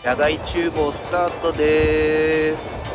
野外厨房スタートです。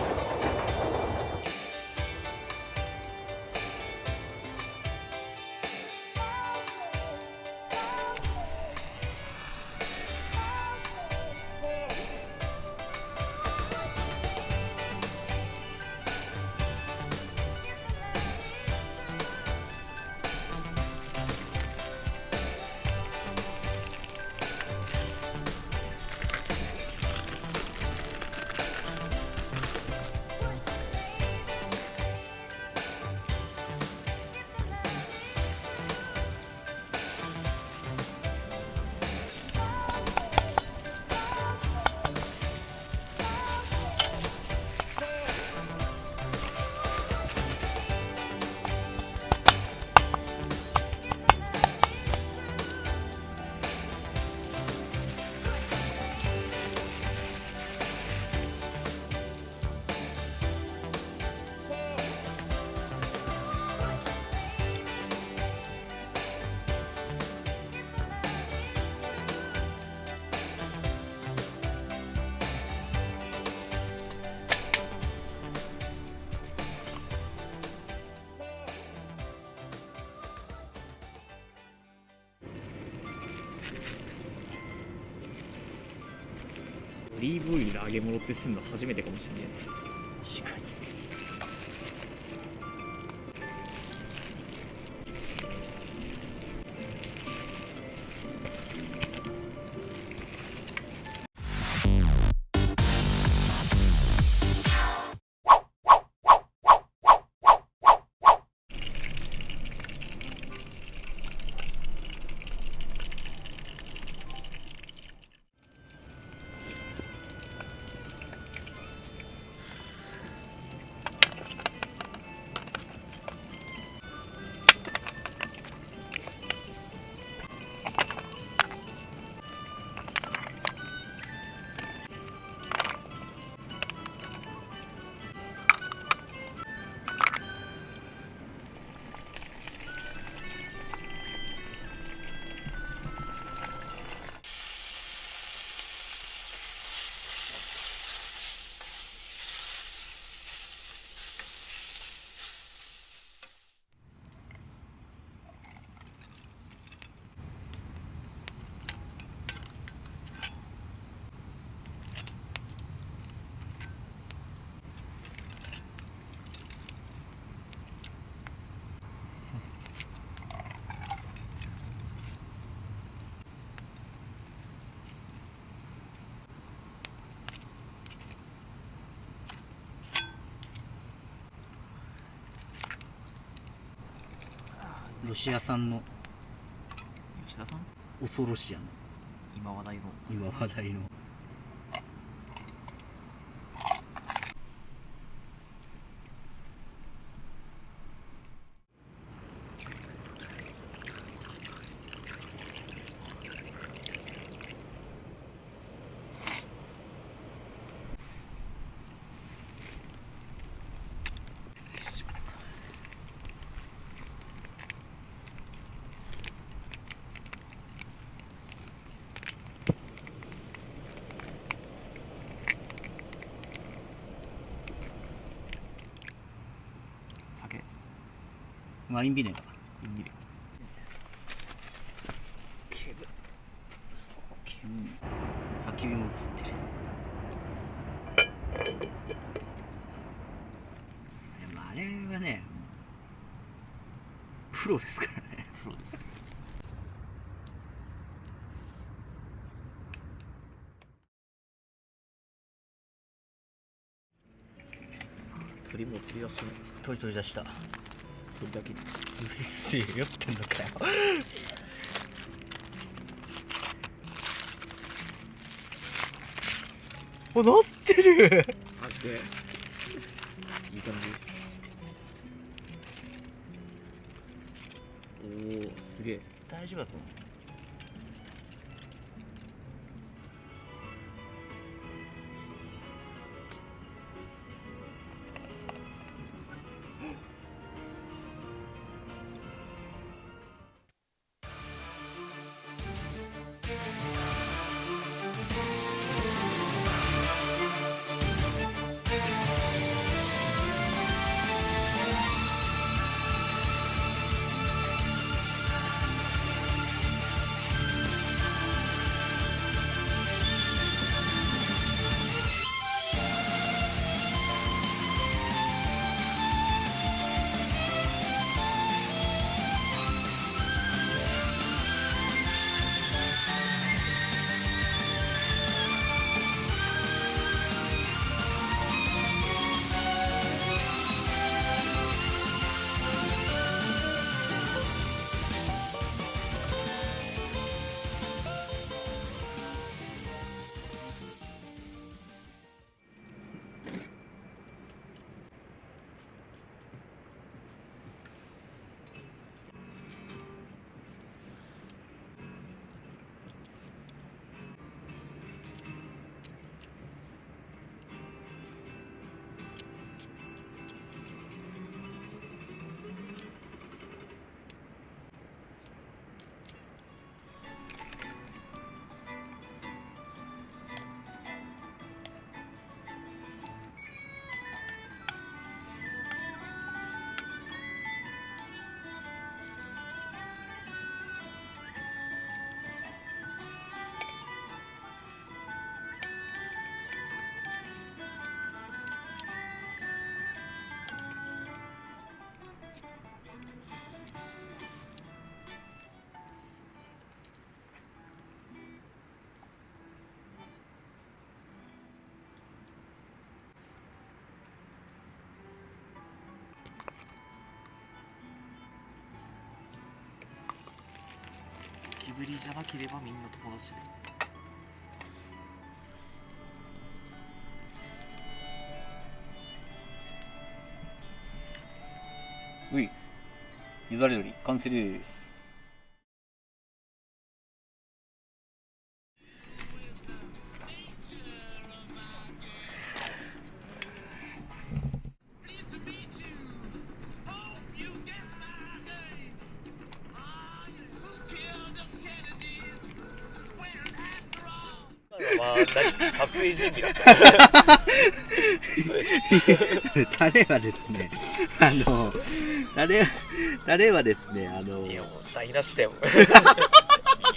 オリーブオイルで揚げ物ってすんの初めてかもしれない。確かに。ロシア産の吉田さん、恐ろしやの今話題の今話題の酒ワインビネガー見る。焚き火も映ってる。でもあれはねプロですからね。プロですね。鳥も取り出しない。取り出した。鳥だけに。うるせえよってんのかよ。お、なってる。マジでいい感じ。おお、すげえ。大丈夫だと思う。ぶりじゃなければみんな友達で。うい、ゆだれ鶏完成です。まあ、何撮影準備だったそうでしょ。タレはですね、タレはですね、いやもう台無しだよ。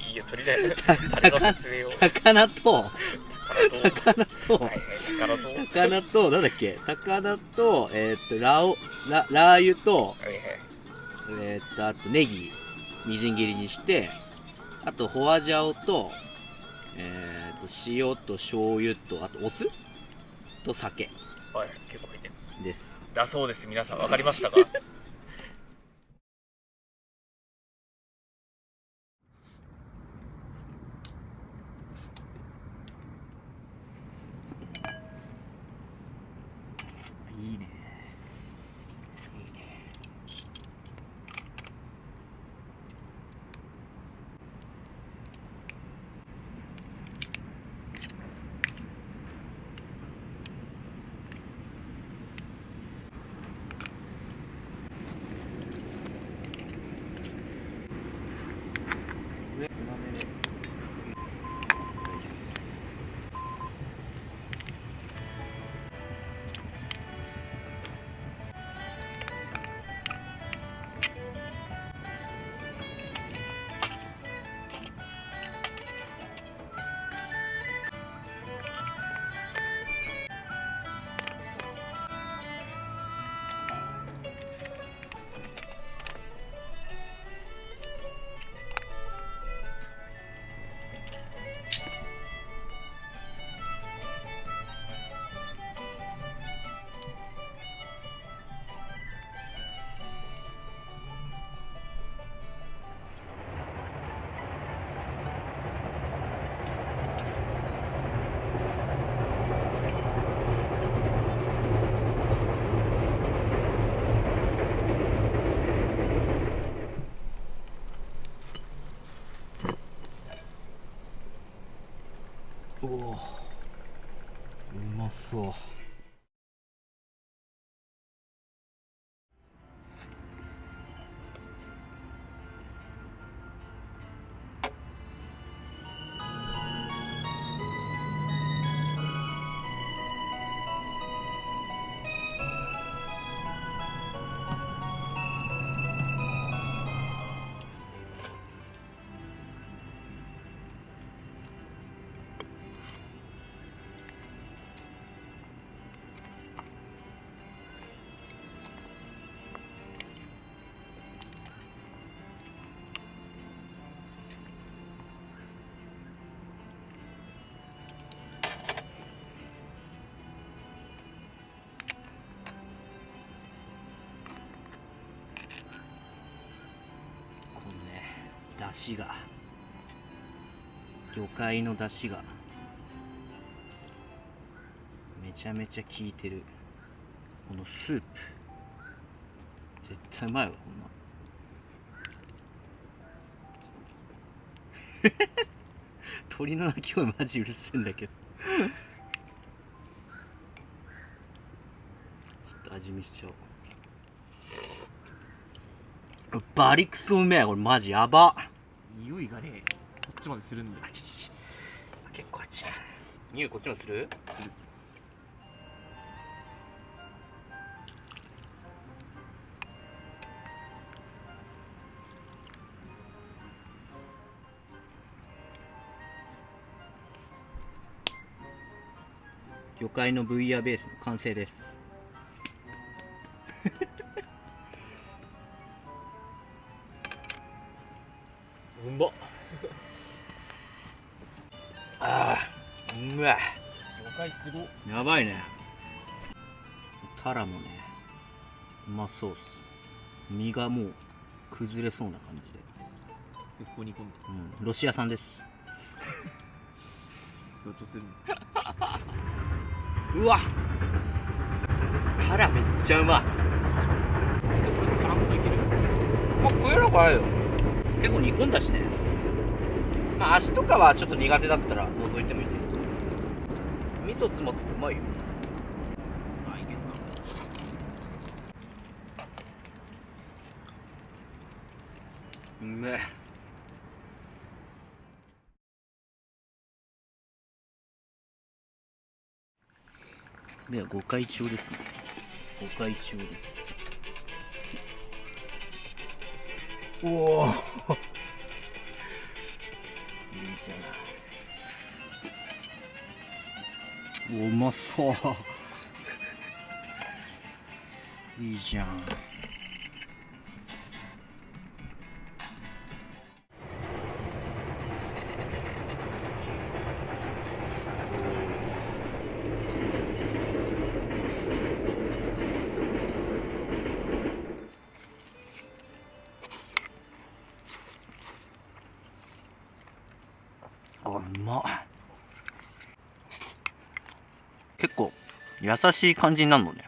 いいよ、とりあえず誰の説明を。高菜と、はいはい、高菜と、なんだっけ、高菜と、ラー油と、はいはい、あとネギ、みじん切りにして、あと、ホワジャオと、塩と醤油と、あとお酢と酒はい、結構入ってるです。だそうです。皆さん分かりましたか？いいね。おお、うまそう。出汁が、魚介の出汁がめちゃめちゃ効いてる。このスープ絶対うまいわ、ほんま。鳥の鳴き声マジうるせえんだけど。ちょっと味見しちゃおう。バリクソうめえ、これマジやば。匂いがね、こっちまでするんだよ。結構あっちだ。匂いこっちもする？する。魚介のブイヤベースの完成です。うまっ。ああ、うまい。魚介すごっ。やばいね。タラもね、うまそうっす。身がもう崩れそうな感じで。ここに込んでうん、ロシア産です。強調するうわ、タラめっちゃうまい。絡むといける。まあ食えなくないよ。結構煮込んだしね。まあ足とかはちょっと苦手だったら除いてもいいけど、味噌詰まっててうまいよ。あ、いけるな。うめえ。では5回中ですね。5回中です。おおいいじゃない。お、うまそういいじゃん。あ、うまっ。結構優しい感じになるのね。